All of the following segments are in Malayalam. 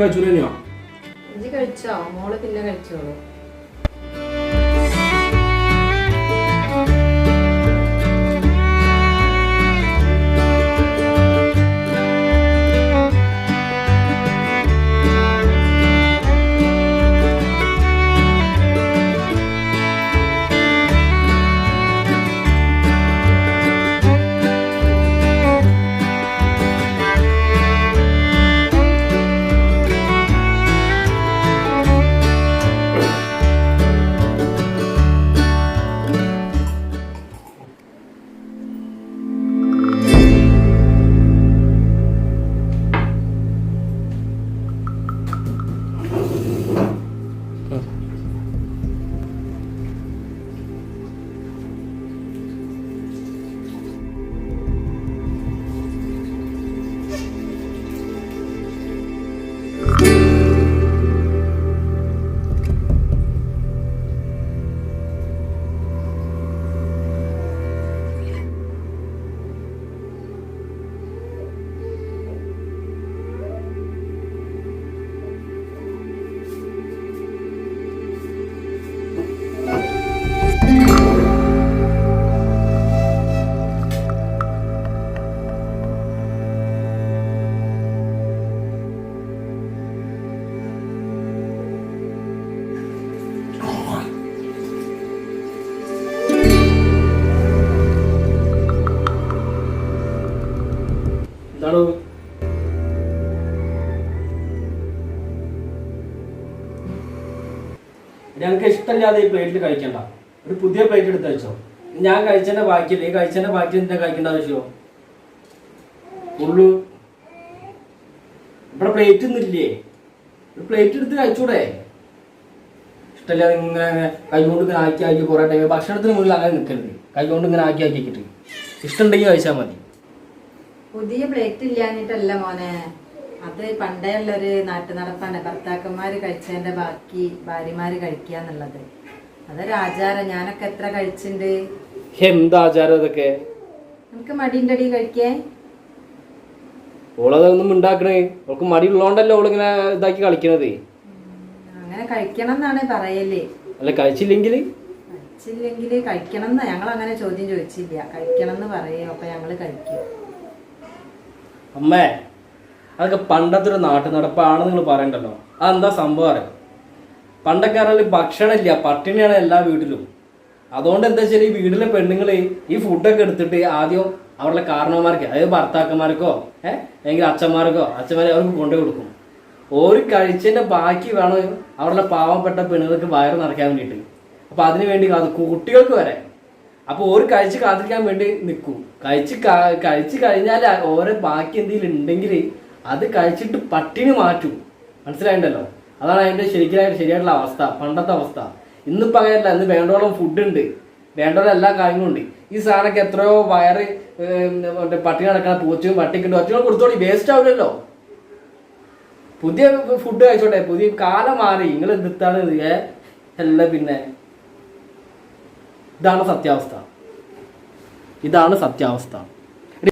കഴിച്ചോ? ഇഞ്ചി കഴിച്ചോ? മോള് പിന്നെ കഴിച്ചോളൂ. ഞങ്ങൾക്ക് ഇഷ്ടമില്ലാതെ ഈ പ്ലേറ്റിൽ കഴിക്കണ്ട. ഒരു പുതിയ പ്ലേറ്റ് എടുത്ത് വെച്ചോ. ഞാൻ കഴിച്ചതിന്റെ ബാക്കിയില്ല. ഈ കഴിച്ചതിന്റെ ബാക്കി എന്താ കഴിക്കേണ്ട ആവശ്യമോ? ഉള്ളു ഇവിടെ പ്ലേറ്റ് ഒന്നുമില്ലേ? ഒരു പ്ലേറ്റ് എടുത്ത് കഴിച്ചൂടെ? ഇഷ്ടമില്ലാതെ ഇങ്ങനെ കൈകൊണ്ട് ഇങ്ങനെ ആക്കി ആക്കി കുറെ ടൈം ഭക്ഷണത്തിന് മുന്നിൽ അങ്ങനെ നിൽക്കരുത്. കൈകൊണ്ട് ഇങ്ങനെ ആക്കി ആക്കിയിട്ട് ഇഷ്ടമുണ്ടെങ്കിൽ കഴിച്ചാൽ മതി. പുതിയ പ്ലേറ്റ് ഇല്ലാഞ്ഞിട്ടല്ല മോനെ, അത് പണ്ടേ ഉള്ളൊരു നാട്ടുനടപ്പാണ്. ഭർത്താക്കന്മാര് കഴിച്ചതിന്റെ ബാക്കി ഭാര്യമാര് കഴിക്കുക എന്നുള്ളത് അതൊരു ആചാരം. ഞാനൊക്കെ എത്ര കഴിച്ചിട്ടുണ്ട്. എന്താ ആചാരം ഇതൊക്കെ? നമുക്ക് മടിന്റെ അടി കഴിക്കേ. ഓളതൊന്നും ഉണ്ടാക്കണേ. അവൾക്ക് മടി ഉള്ളോണ്ടല്ലോ ഓളിങ്ങനെ ഇതാക്കി കളിക്കണത്. അങ്ങനെ കഴിക്കണം എന്നാണ് പറയല്. അല്ല കഴിച്ചില്ലെങ്കിൽ കഴിക്കണം എന്ന് ഞങ്ങൾ അങ്ങനെ ചോദ്യം ചോദിച്ചില്ല. കഴിക്കണം എന്ന് പറയും. അപ്പൊ ഞങ്ങള് കഴിക്കും. അമ്മേ അതൊക്കെ പണ്ടത്തെ ഒരു നാട്ടു നടപ്പാണെന്ന് നിങ്ങൾ പറയണ്ടല്ലോ. അതെന്താ സംഭവം അറിയാം? പണ്ടൊക്കെ പറഞ്ഞാൽ ഭക്ഷണം ഇല്ല, പട്ടിണിയാണ് എല്ലാ വീട്ടിലും. അതുകൊണ്ട് എന്താ വെച്ചാൽ ഈ വീട്ടിലെ പെണ്ണുങ്ങൾ ഈ ഫുഡൊക്കെ എടുത്തിട്ട് ആദ്യം അവരുടെ കാരണവന്മാർക്ക്, അതായത് ഭർത്താക്കന്മാർക്കോ അല്ലെങ്കിൽ അച്ഛന്മാർക്കോ അവർക്ക് കൊണ്ടു കൊടുക്കും. ഒരു കഴിച്ചതിന്റെ ബാക്കി വേണം അവരുടെ പാവപ്പെട്ട പെണ്ണുങ്ങൾക്ക് വയറ് നിറയ്ക്കാൻ വേണ്ടിയിട്ട്. അപ്പൊ അതിനു വേണ്ടി കുട്ടികൾക്ക് വരെ അപ്പൊ ഓര് കഴിച്ച് കാത്തിരിക്കാൻ വേണ്ടി നിൽക്കും. കഴിച്ച് കഴിഞ്ഞാൽ ഓരോ ബാക്കി എന്തെങ്കിലും ഉണ്ടെങ്കിൽ അത് കഴിച്ചിട്ട് പട്ടിണി മാറ്റും. മനസ്സിലായിണ്ടല്ലോ? അതാണ് അതിന്റെ ശരിയായിട്ടുള്ള അവസ്ഥ, പണ്ടത്തെ അവസ്ഥ. ഇന്നിപ്പോൾ അങ്ങനെയല്ല. ഇന്ന് വേണ്ടോളം ഫുഡ് ഉണ്ട്, വേണ്ടോളം എല്ലാ കാര്യങ്ങളും ഉണ്ട്. ഈ സാധനമൊക്കെ എത്രയോ വയറ് പട്ടിണി നടക്കുന്ന പൂച്ചയും പട്ടിക്കുണ്ട്. ഒറ്റകൾ കൊടുത്തോളി, വേസ്റ്റ് ആവില്ലല്ലോ. പുതിയ ഫുഡ് കഴിച്ചോട്ടെ. പുതിയ കാലം മാറി. നിങ്ങൾ എന്താണ് അല്ല പിന്നെ ഇതാണ് സത്യാവസ്ഥ.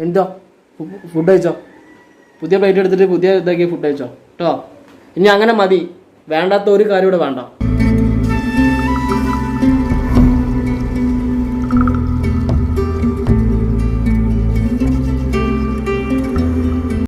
എന്തോ ഫുഡ് കഴിച്ചോ? പുതിയ പ്ലേറ്റ് എടുത്തിട്ട് പുതിയ ഇതാക്കി ഫുഡ് കഴിച്ചോ കേട്ടോ. ഇനി അങ്ങനെ മതി. വേണ്ടാത്ത ഒരു കാര്യം ഇവിടെ വേണ്ട.